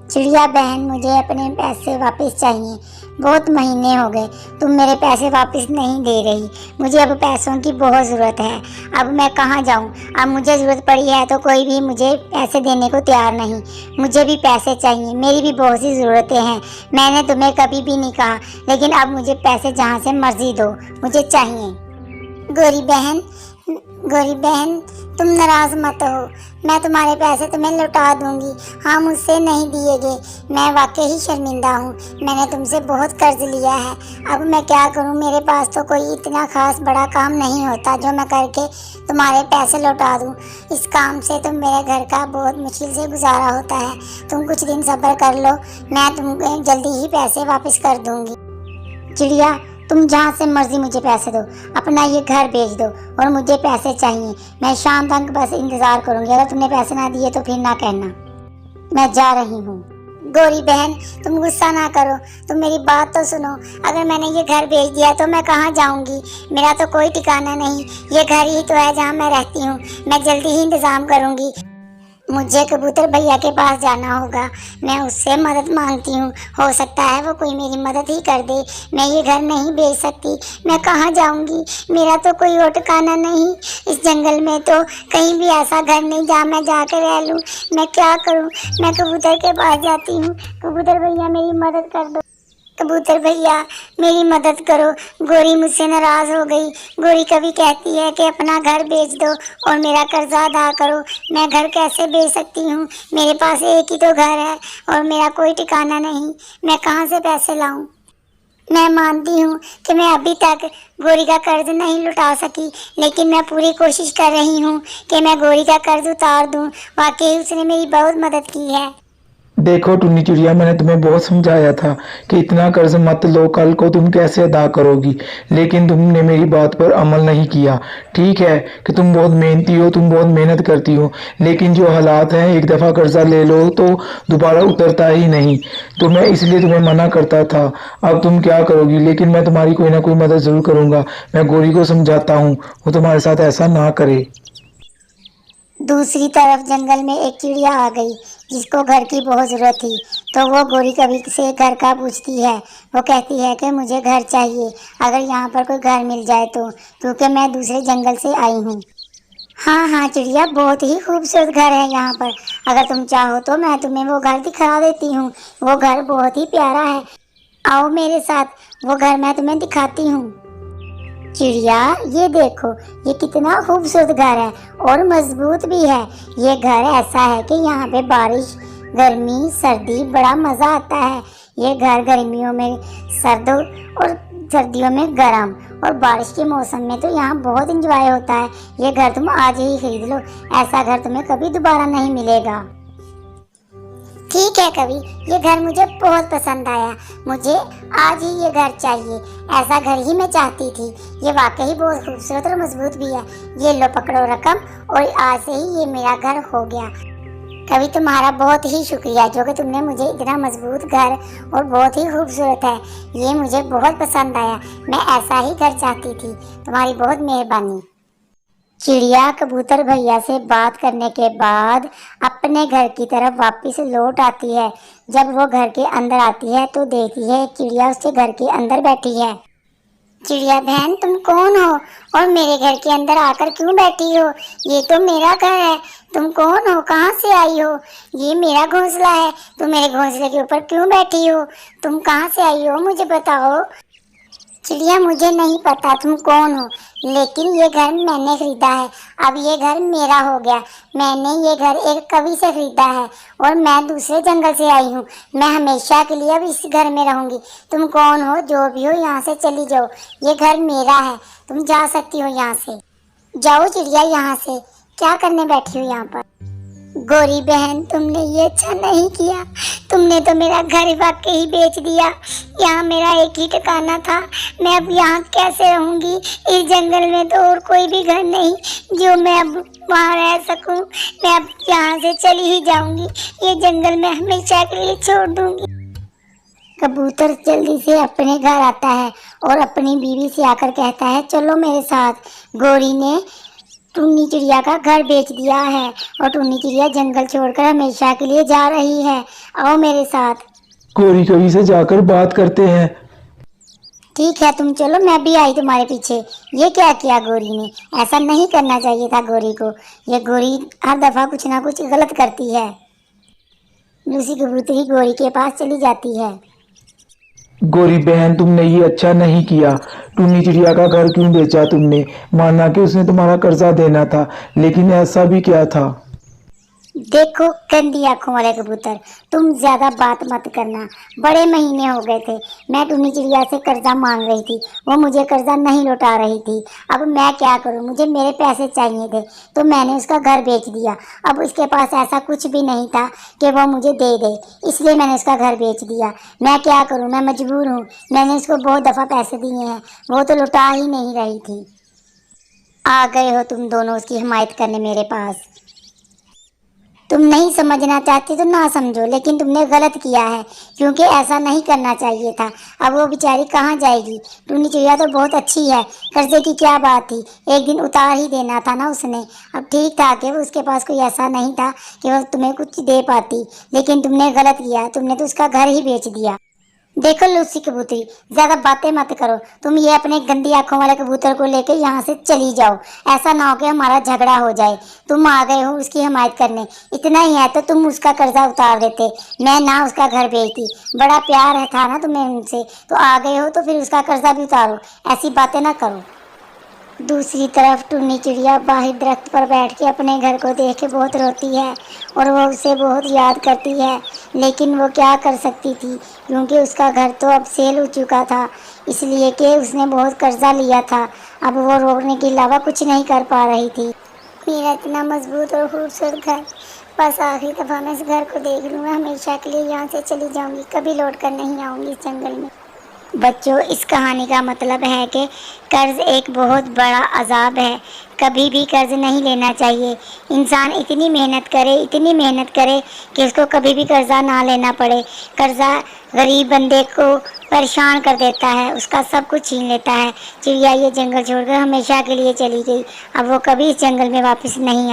चिड़िया बहन, मुझे अपने पैसे वापस चाहिए। बहुत महीने हो गए तुम मेरे पैसे वापस नहीं दे रही। मुझे अब पैसों की बहुत ज़रूरत है। अब मैं कहाँ जाऊँ? अब मुझे ज़रूरत पड़ी है तो कोई भी मुझे पैसे देने को तैयार नहीं। मुझे भी पैसे चाहिए, मेरी भी बहुत सी ज़रूरतें हैं। मैंने तुम्हें कभी भी नहीं कहा, लेकिन अब मुझे पैसे जहाँ से मर्जी दो, मुझे चाहिए। गौरी बहन, तुम नाराज़ मत हो। मैं तुम्हारे पैसे तुम्हें लौटा दूंगी। हाँ, मुझसे नहीं दिए गए। मैं वाकई ही शर्मिंदा हूँ। मैंने तुमसे बहुत कर्ज लिया है। अब मैं क्या करूँ? मेरे पास तो कोई इतना खास बड़ा काम नहीं होता जो मैं करके तुम्हारे पैसे लौटा दूँ। इस काम से तो मेरे घर का बहुत मुश्किल से गुजारा होता है। तुम कुछ दिन सब्र कर लो, मैं तुमको जल्दी ही पैसे वापस कर दूँगी। चिड़िया, तुम जहाँ से मर्जी मुझे पैसे दो, अपना ये घर बेच दो और मुझे पैसे चाहिए। मैं शाम तक बस इंतज़ार करूँगी। अगर तुमने पैसे ना दिए तो फिर ना कहना। मैं जा रही हूँ। गौरी बहन, तुम गुस्सा ना करो, तुम मेरी बात तो सुनो। अगर मैंने ये घर बेच दिया तो मैं कहाँ जाऊँगी? मेरा तो कोई ठिकाना नहीं। ये घर ही तो है जहाँ मैं रहती हूँ। मैं जल्दी ही इंतज़ाम करूँगी। मुझे कबूतर भैया के पास जाना होगा। मैं उससे मदद मांगती हूँ, हो सकता है वो कोई मेरी मदद ही कर दे। मैं ये घर नहीं बेच सकती। मैं कहाँ जाऊँगी? मेरा तो कोई और ठिकाना नहीं। इस जंगल में तो कहीं भी ऐसा घर नहीं जहाँ मैं जाकर रह लूँ। मैं क्या करूँ? मैं कबूतर के पास जाती हूँ। कबूतर भैया, मेरी मदद कर दो। कबूतर भैया, मेरी मदद करो। गोरी मुझसे नाराज़ हो गई। गोरी कभी कहती है कि अपना घर बेच दो और मेरा कर्जा अदा करो। मैं घर कैसे बेच सकती हूँ? मेरे पास एक ही तो घर है और मेरा कोई ठिकाना नहीं। मैं कहाँ से पैसे लाऊं? मैं मानती हूँ कि मैं अभी तक गोरी का कर्ज नहीं लौटा सकी, लेकिन मैं पूरी कोशिश कर रही हूँ कि मैं गोरी का कर्ज उतार दूँ। वाकई उसने मेरी बहुत मदद की है। देखो टुन्नी चिड़िया, मैंने तुम्हें बहुत समझाया था कि इतना कर्ज मत लो, कल को तुम कैसे अदा करोगी, लेकिन तुमने मेरी बात पर अमल नहीं किया। ठीक है कि तुम बहुत मेहनती हो, तुम बहुत मेहनत करती हो, लेकिन जो हालात हैं, एक दफ़ा कर्जा ले लो तो दोबारा उतरता ही नहीं। तो मैं इसलिए तुम्हें मना करता था। अब तुम क्या करोगी? लेकिन मैं तुम्हारी कोई ना कोई मदद ज़रूर करूँगा। मैं गोरी को समझाता हूँ वो तुम्हारे साथ ऐसा ना करे। दूसरी तरफ जंगल में एक चिड़िया आ गई जिसको घर की बहुत ज़रूरत थी। तो वो गोरी कभी से घर का पूछती है। वो कहती है कि मुझे घर चाहिए, अगर यहाँ पर कोई घर मिल जाए तो, क्योंकि मैं दूसरे जंगल से आई हूँ। हाँ हाँ चिड़िया, बहुत ही खूबसूरत घर है यहाँ पर। अगर तुम चाहो तो मैं तुम्हें वो घर दिखा देती हूँ। वो घर बहुत ही प्यारा है। आओ मेरे साथ, वो घर मैं तुम्हें दिखाती हूँ। चिड़िया, ये देखो, ये कितना खूबसूरत घर है और मजबूत भी है। ये घर ऐसा है कि यहाँ पे बारिश, गर्मी, सर्दी बड़ा मज़ा आता है। ये घर गर्मियों में सर्द और सर्दियों में गर्म और बारिश के मौसम में तो यहाँ बहुत इंजॉय होता है। ये घर तुम आज ही खरीद लो, ऐसा घर तुम्हें कभी दोबारा नहीं मिलेगा। ठीक है कवि, ये घर मुझे बहुत पसंद आया। मुझे आज ही ये घर चाहिए। ऐसा घर ही मैं चाहती थी। ये वाकई बहुत खूबसूरत और मजबूत भी है। ये लो, पकड़ो रकम, और आज से ही ये मेरा घर हो गया। कवि, तुम्हारा बहुत ही शुक्रिया जो कि तुमने मुझे इतना मजबूत घर और बहुत ही खूबसूरत है, ये मुझे बहुत पसंद आया। मैं ऐसा ही घर चाहती थी। तुम्हारी बहुत मेहरबानी। चिड़िया कबूतर भैया से बात करने के बाद अपने घर की तरफ वापस लौट आती है। जब वो घर के अंदर आती है तो देखती है चिड़िया उसके घर के अंदर बैठी है। चिड़िया बहन, तुम कौन हो और मेरे घर के अंदर आकर क्यों बैठी हो? ये तो मेरा घर है। तुम कौन हो? कहाँ से आई हो? ये मेरा घोंसला है। तुम मेरे घोंसले के ऊपर क्यों बैठी हो? तुम कहाँ से आई हो, मुझे बताओ। चिड़िया, मुझे नहीं पता तुम कौन हो, लेकिन ये घर मैंने खरीदा है। अब ये घर मेरा हो गया। मैंने ये घर एक कवि से खरीदा है और मैं दूसरे जंगल से आई हूँ। मैं हमेशा के लिए अब इस घर में रहूंगी। तुम कौन हो? जो भी हो, यहाँ से चली जाओ। ये घर मेरा है, तुम जा सकती हो यहाँ से। जाओ चिड़िया यहाँ से। क्या करने बैठी हो यहाँ पर? गोरी बहन, तुमने ये अच्छा नहीं किया। तुमने तो मेरा घर वाकई ही बेच दिया। यहाँ मेरा एक ही ठिकाना था। मैं अब यहाँ कैसे रहूँगी? इस जंगल में तो और कोई भी घर नहीं जो मैं अब वहाँ रह सकूँ। मैं अब यहाँ से चली ही जाऊँगी। ये जंगल में हमेशा के लिए छोड़ दूँगी। कबूतर जल्दी से अपने घर आता है और अपनी बीवी से आकर कहता है, चलो मेरे साथ। गोरी ने टुन्नी चिड़िया का घर बेच दिया है और टुन्नी चिड़िया जंगल छोड़कर हमेशा के लिए जा रही है। आओ मेरे साथ। गौरी कवि से जाकर बात करते हैं। ठीक है, तुम चलो, मैं भी आई तुम्हारे पीछे। ये क्या किया गौरी ने? ऐसा नहीं करना चाहिए था गौरी को। ये गौरी हर दफा कुछ ना कुछ गलत करती है। लूसी कबूतरी गौरी के पास चली जाती है। गौरी बहन, तुमने ये अच्छा नहीं किया। टुन्नी चिड़िया का घर क्यों बेचा तुमने? माना कि उसने तुम्हारा कर्जा देना था, लेकिन ऐसा भी क्या था? देखो गंदी आंखों वाले कबूतर, तुम ज्यादा बात मत करना। बड़े महीने हो गए थे मैं टुन्नी चिड़िया से कर्जा मांग रही थी, वो मुझे कर्जा नहीं लौटा रही थी। अब मैं क्या करूं? मुझे मेरे पैसे चाहिए थे तो मैंने उसका घर बेच दिया। अब उसके पास ऐसा कुछ भी नहीं था कि वो मुझे दे दे, इसलिए मैंने उसका घर बेच दिया। मैं क्या करूं? मैं मजबूर हूँ। मैंने उसको बहुत दफा पैसे दिए हैं, वो तो लौटा ही नहीं रही थी। आ गए हो तुम दोनों उसकी हिमायत करने मेरे पास। तुम नहीं समझना चाहती तो ना समझो, लेकिन तुमने गलत किया है, क्योंकि ऐसा नहीं करना चाहिए था। अब वो बेचारी कहाँ जाएगी? टुन्नी चिड़िया तो बहुत अच्छी है, कर्जे की क्या बात थी, एक दिन उतार ही देना था ना उसने। अब ठीक था कि वो उसके पास कोई ऐसा नहीं था कि वो तुम्हें कुछ दे पाती, लेकिन तुमने गलत किया, तुमने तो उसका घर ही बेच दिया। देखो लूसी कबूतरी, ज्यादा बातें मत करो। तुम ये अपने गंदी आंखों वाले कबूतर को लेके यहाँ से चली जाओ। ऐसा ना हो कि हमारा झगड़ा हो जाए। तुम आ गए हो उसकी हिमायत करने, इतना ही है तो तुम उसका कर्जा उतार देते, मैं ना उसका घर बेचती। बड़ा प्यार है था ना तुम्हें उनसे, तो आ गए हो तो फिर उसका कर्जा भी उतारो। ऐसी बातें ना करो। दूसरी तरफ टुन्नी चिड़िया बाहर दरख्त पर बैठ के अपने घर को देख के बहुत रोती है और वो उसे बहुत याद करती है, लेकिन वो क्या कर सकती थी, क्योंकि उसका घर तो अब सेल हो चुका था, इसलिए कि उसने बहुत कर्जा लिया था। अब वो रोकने के अलावा कुछ नहीं कर पा रही थी। मेरा इतना मजबूत और खूबसूरत घर, बस आखिरी दफ़ा मैं इस घर को देख लूँगा, हमेशा के लिए यहाँ से चली जाऊँगी, कभी लौट कर नहीं आऊँगी इस जंगल में। बच्चों, इस कहानी का मतलब है कि कर्ज एक बहुत बड़ा अजाब है। कभी भी कर्ज नहीं लेना चाहिए। इंसान इतनी मेहनत करे कि उसको कभी भी कर्जा ना लेना पड़े। कर्जा गरीब बंदे को परेशान कर देता है, उसका सब कुछ छीन लेता है। चिड़िया ये जंगल छोड़कर हमेशा के लिए चली गई। अब वो कभी इस जंगल में वापस नहीं